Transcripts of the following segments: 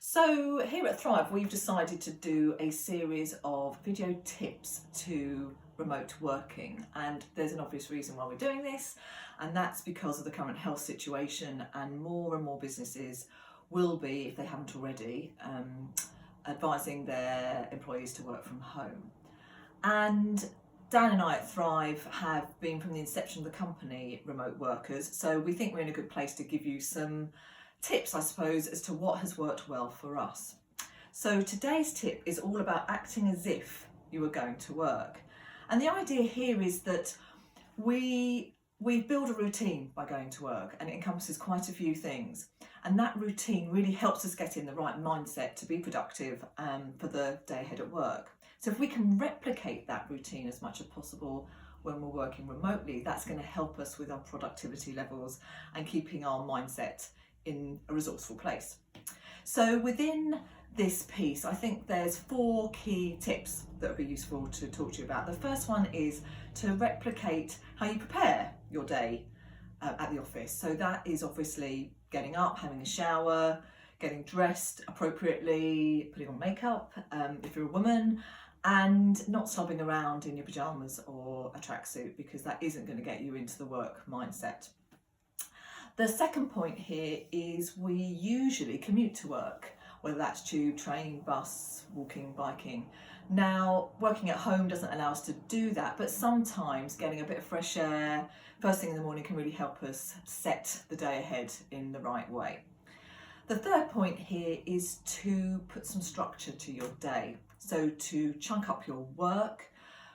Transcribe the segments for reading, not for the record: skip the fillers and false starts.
So here at Thrive, we've decided to do a series of video tips to remote working, and there's an obvious reason why we're doing this, and that's because of the current health situation, and more businesses will be, if they haven't already, advising their employees to work from home. And Dan and I at Thrive have been, from the inception of the company, remote workers, so we think we're in a good place to give you some tips, I suppose, as to what has worked well for us. So today's tip is all about acting as if you were going to work. And the idea here is that we build a routine by going to work, and it encompasses quite a few things. And that routine really helps us get in the right mindset to be productive for the day ahead at work. So if we can replicate that routine as much as possible when we're working remotely, that's going to help us with our productivity levels and keeping our mindset in a resourceful place. So within this piece, I think there's 4 key tips that would be useful to talk to you about. The first one is to replicate how you prepare your day at the office. So that is obviously getting up, having a shower, getting dressed appropriately, putting on makeup if you're a woman, and not slobbing around in your pajamas or a tracksuit, because that isn't going to get you into the work mindset. The second point here is we usually commute to work, whether that's tube, train, bus, walking, biking. Now, working at home doesn't allow us to do that, but sometimes getting a bit of fresh air first thing in the morning can really help us set the day ahead in the right way. The third point here is to put some structure to your day. So to chunk up your work,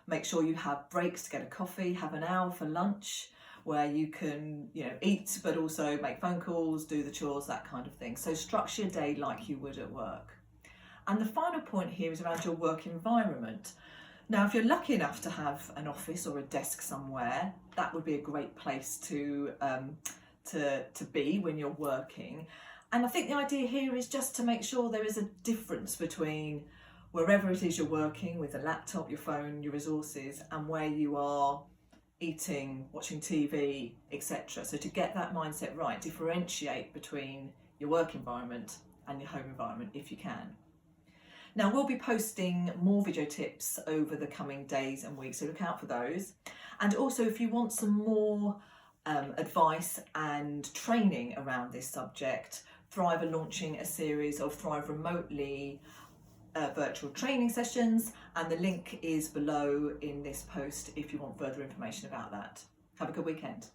make sure you have breaks to get a coffee, have an hour for lunch, where you can, eat, but also make phone calls, do the chores, that kind of thing. So structure your day like you would at work. And the final point here is around your work environment. Now, if you're lucky enough to have an office or a desk somewhere, that would be a great place to be when you're working. And I think the idea here is just to make sure there is a difference between wherever it is you're working with a laptop, your phone, your resources, and where you are eating, watching TV, etc. So to get that mindset right, differentiate between your work environment and your home environment if you can. Now, we'll be posting more video tips over the coming days and weeks, so look out for those. And also, if you want some more advice and training around this subject, Thrive are launching a series of Thrive Remotely virtual training sessions, and the link is below in this post if you want further information about that. Have a good weekend.